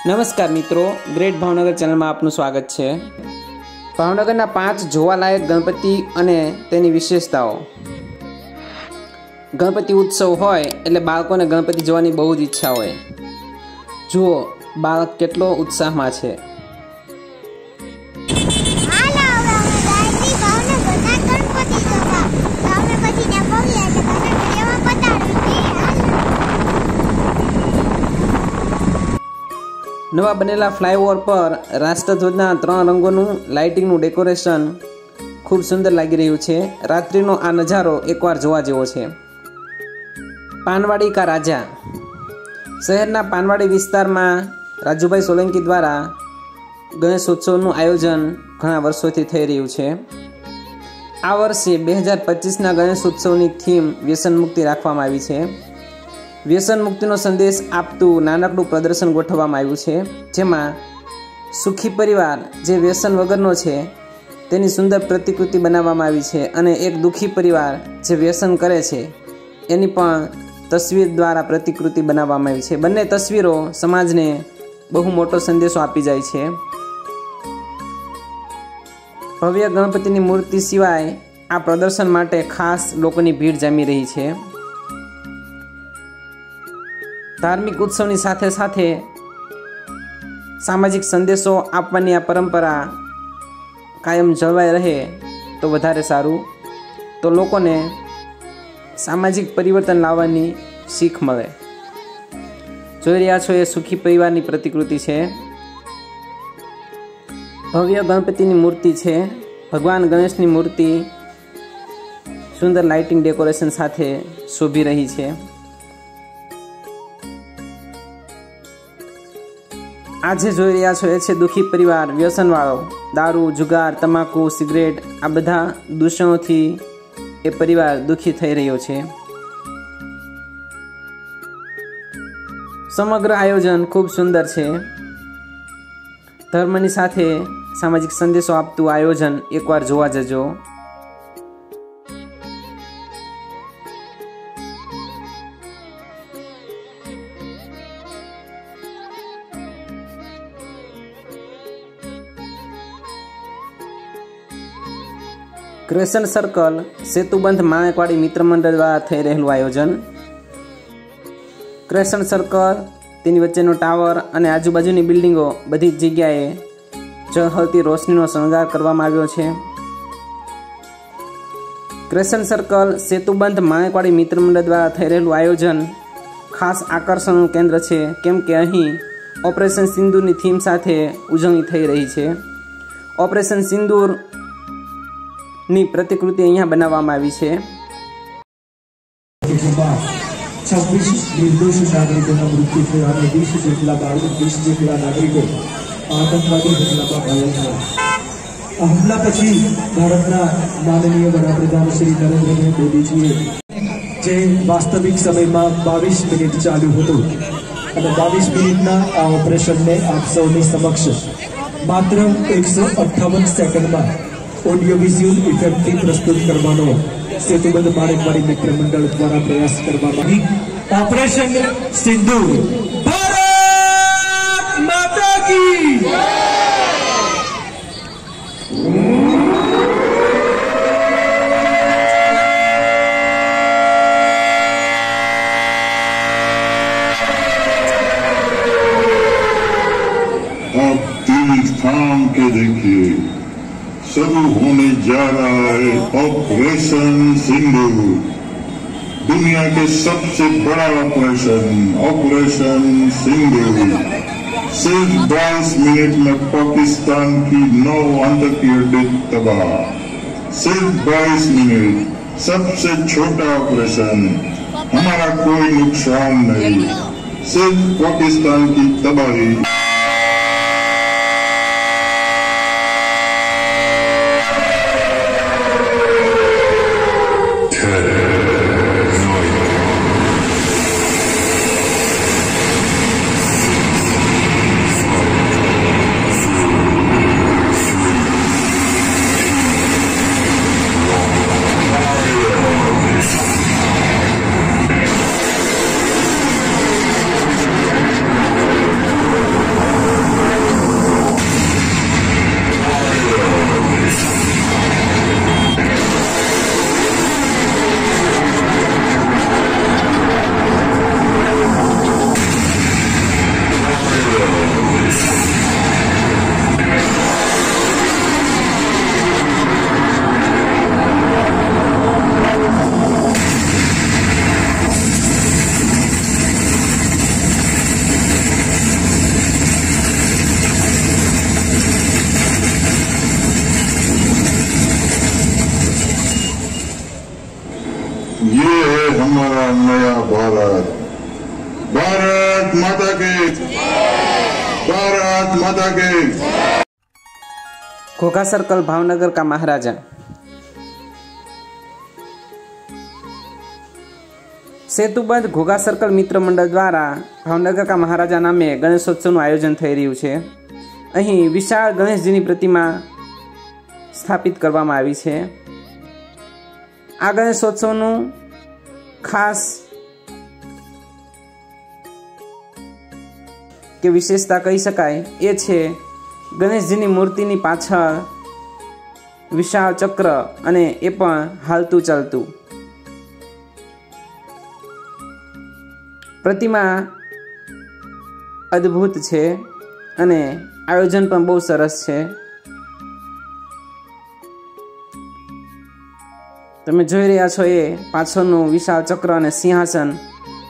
નમસ્કાર મિત્રો, ગ્રેટ ભાવનગર ચેનલમાં આપનું સ્વાગત છે। ભાવનગરના 5 જોવાલાયક ગણપતિ અને તેની વિશેષતાઓ। ગણપતિ ઉત્સવ હોય એટલે બાળકોને ગણપતિ જોવાની બહુ જ ઈચ્છા હોય। જુઓ બાળક કેટલો ઉત્સાહમાં છે। નવા બનેલા ફ્લાયઓવર પર રાષ્ટ્રધ્વજના 3 રંગોનું લાઇટિંગનું ડેકોરેશન ખૂબ સુંદર લાગી રહ્યું છે। રાત્રિનો આ નજારો એકવાર જોવા જેવો છે। પાનવાડી કા રાજા। શહેરના પાનવાડી વિસ્તારમાં રાજુભાઈ સોલંકી દ્વારા ગણેશોત્સવનું આયોજન ઘણા વર્ષોથી થઈ રહ્યું છે। આ વર્ષે 2025ના ગણેશોત્સવની થીમ વ્યસન મુક્તિ રાખવામાં આવી છે। વ્યસન મુક્તિનો સંદેશ આપતું નાનકડું પ્રદર્શન ગોઠવવામાં આવ્યું છે, જેમાં સુખી પરિવાર જે વ્યસન વગરનો છે તેની સુંદર પ્રતિકૃતિ બનાવવામાં આવી છે અને એક દુઃખી પરિવાર જે વ્યસન કરે છે એની પણ તસવીર દ્વારા પ્રતિકૃતિ બનાવવામાં આવી છે। બંને તસવીરો સમાજને બહુ મોટો સંદેશો આપી જાય છે। ભવ્ય ગણપતિની મૂર્તિ સિવાય આ પ્રદર્શન માટે ખાસ લોકોની ભીડ જામી રહી છે। ધાર્મિક ઉત્સવની સાથે સાથે સામાજિક સંદેશો આપવાની આ પરંપરા કાયમ જળવાઈ રહે તો વધારે સારું, તો લોકોને સામાજિક પરિવર્તન લાવવાની શીખ મળે। જોઈ રહ્યા છો એ સુખી પરિવારની પ્રતિકૃતિ છે। ભવ્ય ગણપતિની મૂર્તિ છે। ભગવાન ગણેશની મૂર્તિ સુંદર લાઇટિંગ ડેકોરેશન સાથે શોભી રહી છે। આજે જોઈ રહ્યા છો એ છે દુઃખી પરિવાર, વ્યસનવાળો, દારૂ, જુગાર, તમાકુ, સિગરેટ આ બધા દૂષણોથી એ પરિવાર દુઃખી થઈ રહ્યો છે। સમગ્ર આયોજન ખૂબ સુંદર છે। ધર્મની સાથે સામાજિક સંદેશો આપતું આયોજન એકવાર જોવા જજો। ક્રેસન્ટ સર્કલ સેતુબંધ માણેકવાડી મિત્ર મંડળ દ્વારા થઈ રહેલું આયોજન। ક્રેસન્ટ સર્કલ, તેની વચ્ચેનો ટાવર અને આજુબાજુની બિલ્ડિંગો બધી જ જગ્યાએ ઝળહળતી રોશનીનો શણગાર કરવામાં આવ્યો છે। ક્રેસન્ટ સર્કલ સેતુબંધ માણેકવાડી મિત્ર મંડળ દ્વારા થઈ રહેલું આયોજન ખાસ આકર્ષણનું કેન્દ્ર છે, કેમ કે અહીં ઓપરેશન સિંદૂરની થીમ સાથે ઉજવણી થઈ રહી છે। ઓપરેશન સિંદૂર ની પ્રતિકૃતિ અહીંયા બનાવવામાં આવી છે। 26 નિર્દોષ નાગરિકોના મૃત્યુ થયા અને 20 જેટલા નાગરિકો આતંકવાદી હુમલામાં ઘાયલ થયા। આ હુમલા પછી ભારતના માનનીય વડાપ્રધાન શ્રી નરેન્દ્રભાઈ મોદીજીએ જે વાસ્તવિક સમયમાં 22 મિનિટ ચાલ્યું હતું અને 22 મિનિટના આ ઓપરેશનને આપ સૌની સમક્ષ માત્ર 158 સેકન્ડમાં ऑडियो विजुअल इफेक्टથી પ્રસ્તુત કરવાનો સેતુબંધ માણેકવાડી મિત્ર મંડળ દ્વારા પ્રયાસ કરવામાં આવી। ઓપરેશન સિંદૂર, ભારત માતા કી જય। अब दिल थाम के देखिए, शुरू होने जा रहा है ऑपरेशन सिंदूर, दुनिया के सबसे बड़ा ऑपरेशन सिंदूर। सिर्फ 22 मिनट में पाकिस्तान की 9 आतंकी अड्डे तबाह। सिर्फ 22 मिनट, सबसे छोटा ऑपरेशन, हमारा कोई नुकसान नहीं, सिर्फ पाकिस्तान की तबाही। भारत माता के। घोघा सर्कल भावनगर का महाराजा। सेतुबंध घोघा सर्कल मित्र मंडल द्वारा भावनगर का महाराजा नामे गणेशोत्सव आयोजन थई रह्युं छे। અહીં વિશાળ ગણેશજીની પ્રતિમા સ્થાપિત કરવામાં આવી છે। આ ગણેશોત્સવનું ખાસ કે વિશેષતા કહી શકાય એ છે ગણેશજીની મૂર્તિની પાછળ વિશાળ ચક્ર અને એ પણ હાલતું ચાલતું। प्रतिमा अद्भुत छे अने आयोजन पण बहुत सरस छे। तमे जोई रह्या छो ए पाछळनुं विशाळ चक्र अने सिंहासन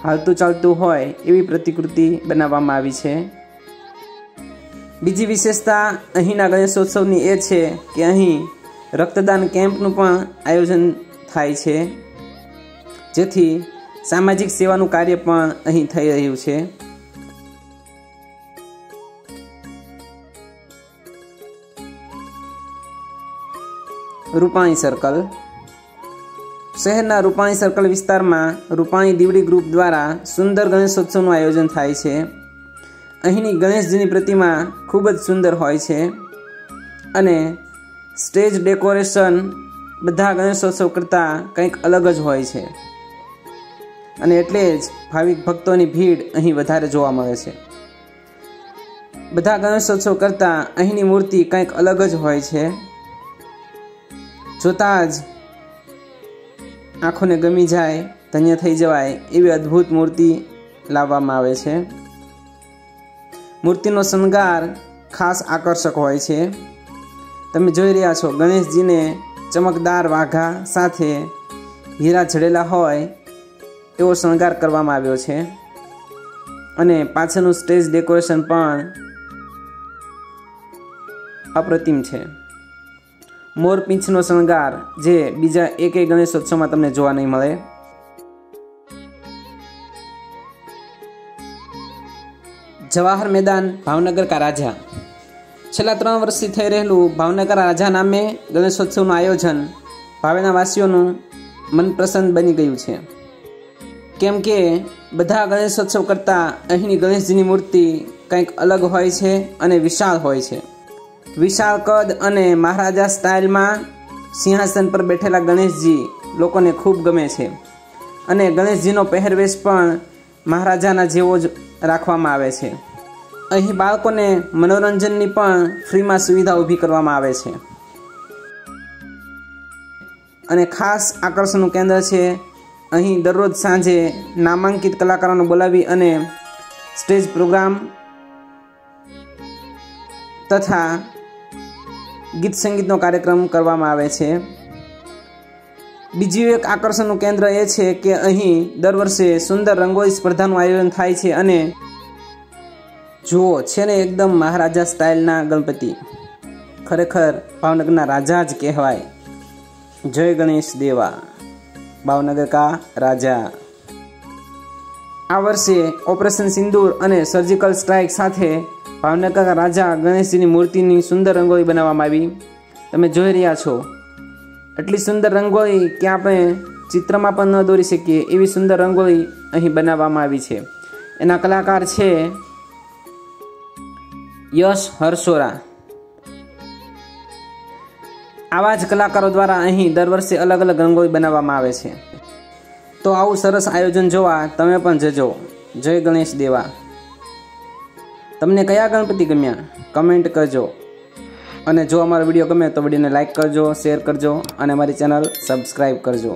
हालतुं चालतुं होय एवी प्रतिकृति बनाववामां आवी छे। बीजी विशेषता अहींना गणेशोत्सवनी ए छे के अहीं रक्तदान केम्पनुं पण आयोजन थाय छे, जेथी सामाजिक सेवानुं कार्य पण અહીં થઈ રહ્યું છે। રૂપાણી સર્કલ। શહેરના રૂપાણી સર્કલ વિસ્તારમાં રૂપાણી દીવડી ગ્રુપ દ્વારા સુંદર ગણેશોત્સવનું આયોજન થાય છે। અહીંની ગણેશજીની પ્રતિમા ખૂબ જ સુંદર હોય છે અને સ્ટેજ ડેકોરેશન બધા ગણેશોત્સવ કરતાં કંઈક અલગ જ હોય છે અને એટલે જ ભાવિક ભક્તોની ભીડ અહીં વધારે જોવા મળે છે। બધા ગણેશોત્સવ કરતાં અહીંની મૂર્તિ કંઈક અલગ જ હોય છે। જોતાં જ આંખોને ગમી જાય, ધન્ય થઈ જવાય એવી અદ્ભુત મૂર્તિ લાવવામાં આવે છે। મૂર્તિનો શણગાર ખાસ આકર્ષક હોય છે। તમે જોઈ રહ્યા છો ગણેશજીને ચમકદાર વાઘા સાથે હીરા જડેલા હોય એવો શણગાર કરવામાં આવ્યો છે અને પાછળનું સ્ટેજ ડેકોરેશન પણ અપ્રતિમ છે। મોર પીંછનો શણગાર જે બીજા એકેય ગણેશોત્સવમાં તમને જોવા નહીં મળે। જવાહર मैदान भावनगर का राजा। छेल्ला 3 वर्षथी थई रहेલું भावनगर राजा नामे गणेशोत्सवનું आयोजन ભાવેના વાસીઓનું મનપસંદ બની ગયું છે। केम के बधा गणेशोत्सव करता अहींनी गणेशजीनी मूर्ति कंईक अलग होय छे अने विशाल होय छे। विशाल कद अने महाराजा स्टाइल में सिंहासन पर बैठेला गणेशजी लोकोने खूब गमे छे अने गणेशजीनो पहेरवेश पण महाराजाना जेवो ज राखवामां आवे छे। અહીં બાળકોને મનોરંજનની પણ ફ્રીમાં સુવિધા ઊભી કરવામાં આવે છે અને ખાસ આકર્ષણનું કેન્દ્ર છે। અહીં દરરોજ સાંજે નામાંકિત કલાકારોને બોલાવી અને સ્ટેજ પ્રોગ્રામ તથા ગીત સંગીતનો કાર્યક્રમ કરવામાં આવે છે। બીજું એક આકર્ષણનું કેન્દ્ર એ છે કે અહીં દર વર્ષે સુંદર રંગોળી સ્પર્ધાનું આયોજન થાય છે અને જુઓ છે ને એકદમ મહારાજા સ્ટાઇલના ગણપતિ, ખરેખર ભાવનગરના રાજા જ કહેવાય। જય ગણેશ દેવા, भावनगर का राजा। आ वर्षे ऑपरेशन सिंदूर अने सर्जिकल स्ट्राइक साथे भावनगर का राजा गणेशजीनी मूर्तिनी सुंदर रंगोळी बनाववामां आवी। तमे जोई रह्या छो એટલી સુંદર રંગોળી કે આપણે ચિત્રમાં પણ ન દોરી શકીએ એવી સુંદર રંગોળી અહીં બનાવવામાં આવી છે। એના કલાકાર છે યશ હરસોરા। आवा ज कलाकारों द्वारा अहीं दर वर्षे अलग अलग रंगोળી बनाववामां आवे छे। तो आवुं सरस आयोजन जोवा तमे पण जजो। जय गणेश देवा। तमने कया गणपति गम्या कमेंट करजो અને જો અમારો વિડીયો ગમે તો વિડીયોને લાઈક કરજો, શેર કરજો અને અમારી ચેનલ સબસ્ક્રાઈબ કરજો।